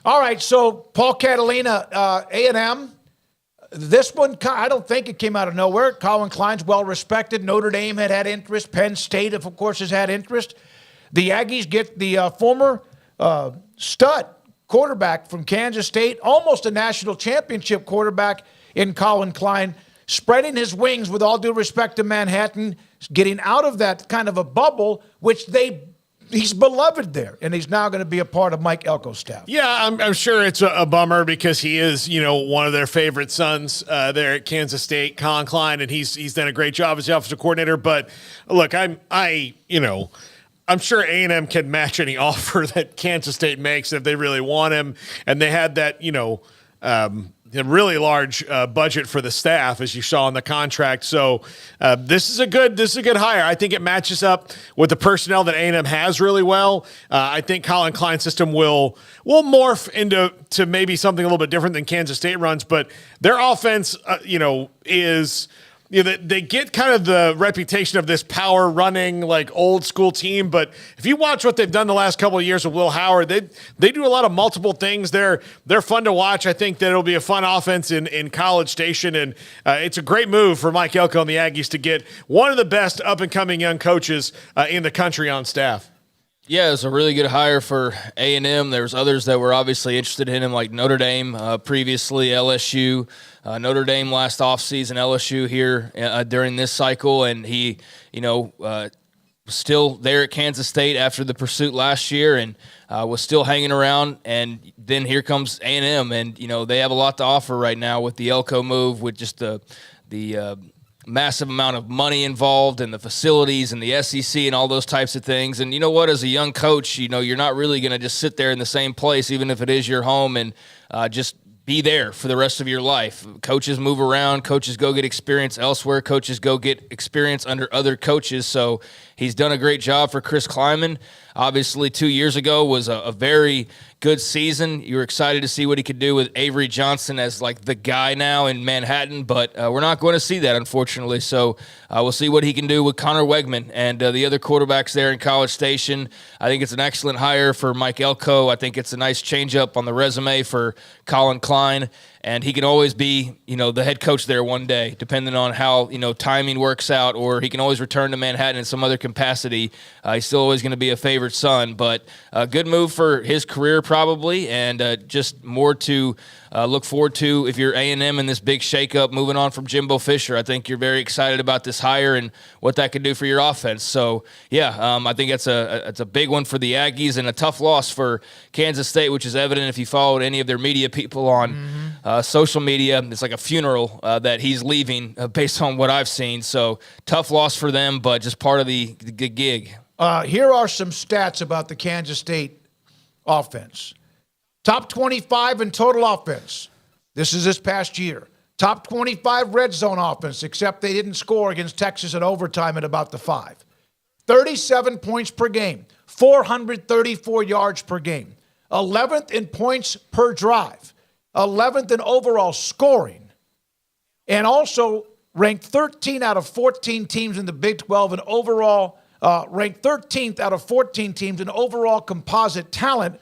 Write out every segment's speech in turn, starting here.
All right, so Paul Catalina, A&M. This one, I don't think it came out of nowhere. Collin Klein's well-respected. Notre Dame had interest. Penn State, of course, has had interest. The Aggies get the former stud quarterback from Kansas State, almost a national championship quarterback in Collin Klein, spreading his wings, with all due respect to Manhattan, getting out of that kind of a bubble, which he's beloved there, and he's now going to be a part of Mike Elko's staff. Yeah, I'm sure it's a bummer because he is, one of their favorite sons there at Kansas State, Collin Klein, and he's done a great job as the offensive coordinator. But look, I'm sure A&M can match any offer that Kansas State makes if they really want him, and they had that, a really large budget for the staff, as you saw in the contract. So this is a good hire. I think it matches up with the personnel that A&M has really well. I think Collin Klein's system will morph into maybe something a little bit different than Kansas State runs, but their offense, is. They get kind of the reputation of this power running, like old school team. But if you watch what they've done the last couple of years with Will Howard, they do a lot of multiple things. They're fun to watch. I think that it'll be a fun offense in College Station. And it's a great move for Mike Elko and the Aggies to get one of the best up and coming young coaches in the country on staff. Yeah, it's a really good hire for A&M. There's others that were obviously interested in him, like Notre Dame previously, LSU. Notre Dame last offseason, LSU here during this cycle, and he, was still there at Kansas State after the pursuit last year and was still hanging around. And then here comes A&M, and, they have a lot to offer right now with the Elko move, with just the massive amount of money involved and the facilities and the SEC and all those types of things. And you know what, as a young coach, you're not really going to just sit there in the same place, even if it is your home, and just be there for the rest of your life. Coaches move around. Coaches go get experience elsewhere. Coaches go get experience under other coaches. So he's done a great job for Chris Kleiman. Obviously, 2 years ago was a very good season. You were excited to see what he could do with Avery Johnson as like the guy now in Manhattan, but we're not going to see that, unfortunately. So we'll see what he can do with Connor Wegman and the other quarterbacks there in College Station. I think it's an excellent hire for Mike Elko. I think it's a nice change-up on the resume for Collin Klein. And he can always be, the head coach there one day, depending on how, timing works out, or he can always return to Manhattan in some other capacity. He's still always going to be a favorite son, but a good move for his career probably, and just more to look forward to if you're A&M in this big shakeup, moving on from Jimbo Fisher. I think you're very excited about this hire and what that could do for your offense. So, yeah, I think it's a big one for the Aggies and a tough loss for Kansas State, which is evident if you followed any of their media people on social media. It's like a funeral that he's leaving based on what I've seen. So, tough loss for them, but just part of the gig. Here are some stats about the Kansas State offense. Top 25 in total offense. This is this past year. Top 25 red zone offense, except they didn't score against Texas in overtime at about the 5. 37 points per game. 434 yards per game. 11th in points per drive. 11th in overall scoring. And also ranked 13 out of 14 teams in the Big 12 in overall, ranked 13th out of 14 teams in overall composite talent.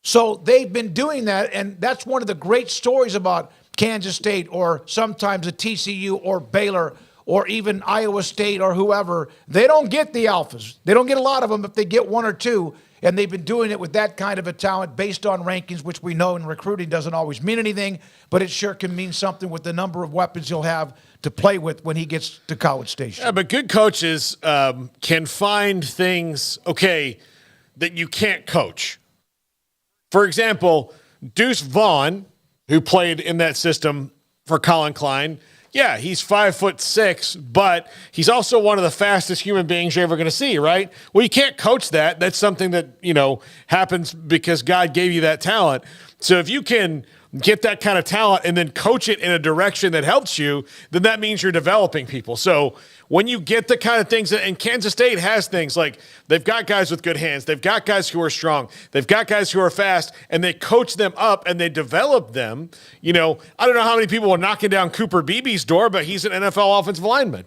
So they've been doing that, and that's one of the great stories about Kansas State, or sometimes a TCU or Baylor or even Iowa State or whoever. They don't get the alphas. They don't get a lot of them if they get one or two, and they've been doing it with that kind of a talent based on rankings, which we know in recruiting doesn't always mean anything, but it sure can mean something with the number of weapons he'll have to play with when he gets to College Station. Yeah, but good coaches can find things, that you can't coach. For example, Deuce Vaughn, who played in that system for Collin Klein, yeah, he's 5'6", but he's also one of the fastest human beings you're ever going to see, right? Well, you can't coach that. That's something that, happens because God gave you that talent. So if you can get that kind of talent and then coach it in a direction that helps you, then that means you're developing people. So when you get the kind of things and Kansas State has things like they've got guys with good hands, they've got guys who are strong, they've got guys who are fast, and they coach them up and they develop them. I don't know how many people are knocking down Cooper Beebe's door, but he's an NFL offensive lineman.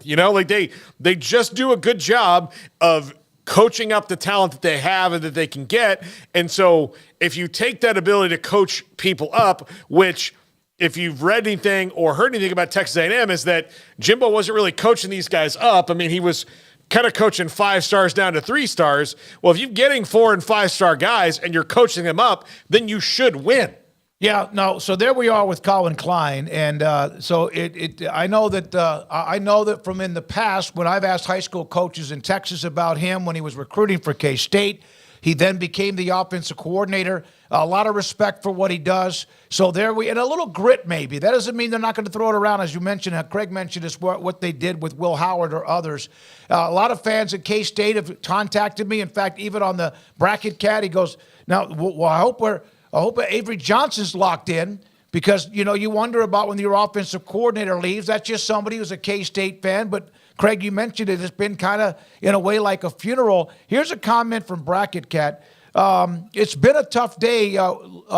They just do a good job of coaching up the talent that they have and that they can get. And so if you take that ability to coach people up, which if you've read anything or heard anything about Texas A&M is that Jimbo wasn't really coaching these guys up. I mean, he was kind of coaching 5 stars down to 3 stars. Well, if you're getting 4 and 5 star guys and you're coaching them up, then you should win. Yeah, no. So there we are with Collin Klein, and so I know that from in the past when I've asked high school coaches in Texas about him when he was recruiting for K-State, he then became the offensive coordinator. A lot of respect for what he does. So and a little grit maybe. That doesn't mean they're not going to throw it around, as you mentioned. Craig mentioned this, what they did with Will Howard or others. A lot of fans at K-State have contacted me. In fact, even on the Bracket Cat, he goes, "Now, well, I hope Avery Johnson's locked in." Because, you wonder about when your offensive coordinator leaves. That's just somebody who's a K-State fan. But, Craig, you mentioned it. It's been kind of, in a way, like a funeral. Here's a comment from Bracket Cat. It's been a tough day,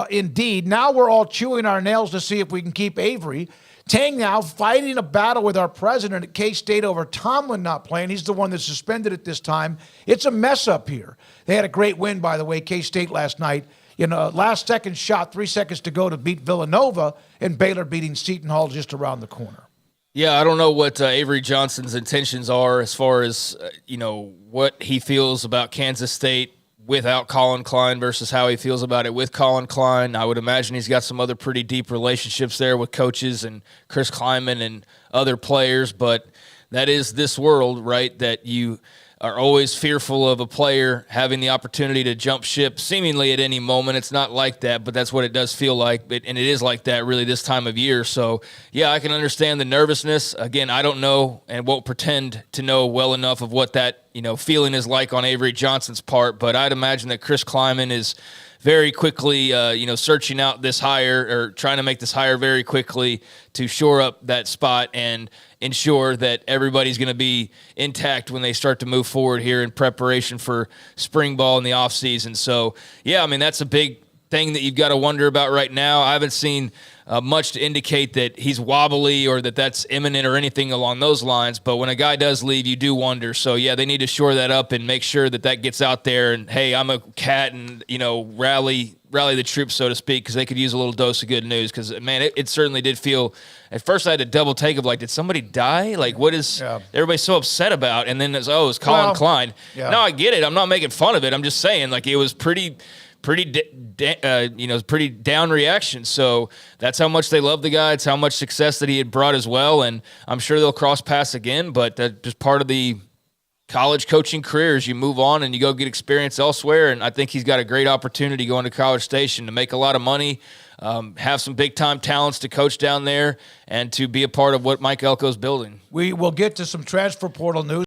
indeed. Now we're all chewing our nails to see if we can keep Avery. Tang now fighting a battle with our president at K-State over Tomlin not playing. He's the one that's suspended at this time. It's a mess up here. They had a great win, by the way, K-State last night. Last second shot, 3 seconds to go to beat Villanova, and Baylor beating Seton Hall just around the corner. Yeah, I don't know what Avery Johnson's intentions are as far as, what he feels about Kansas State without Collin Klein versus how he feels about it with Collin Klein. I would imagine he's got some other pretty deep relationships there with coaches and Chris Kleiman and other players, but that is this world, right, that you are always fearful of a player having the opportunity to jump ship seemingly at any moment. It's not like that, but that's what it does feel like, and it is like that really this time of year. So, yeah, I can understand the nervousness. Again, I don't know and won't pretend to know well enough of what that feeling is like on Avery Johnson's part, but I'd imagine that Chris Kleiman is very quickly, searching out this hire or trying to make this hire very quickly to shore up that spot and ensure that everybody's going to be intact when they start to move forward here in preparation for spring ball in the offseason. So, yeah, I mean, that's a big thing that you've got to wonder about right now. I haven't seen much to indicate that he's wobbly or that that's imminent or anything along those lines. But when a guy does leave, you do wonder. So, yeah, they need to shore that up and make sure that that gets out there. And, hey, I'm a cat and, rally the troops, so to speak, because they could use a little dose of good news. Because, man, it certainly did feel – at first I had to double take of, like, did somebody die? Like, what is everybody so upset about? And then it's Collin Klein. Yeah. No, I get it. I'm not making fun of it. I'm just saying, like, it was pretty down reaction. So that's how much they love the guy. It's how much success that he had brought as well. And I'm sure they'll cross paths again, but that's just part of the college coaching career as you move on and you go get experience elsewhere. And I think he's got a great opportunity going to College Station to make a lot of money, have some big-time talents to coach down there, and to be a part of what Mike Elko's building. We will get to some transfer portal news.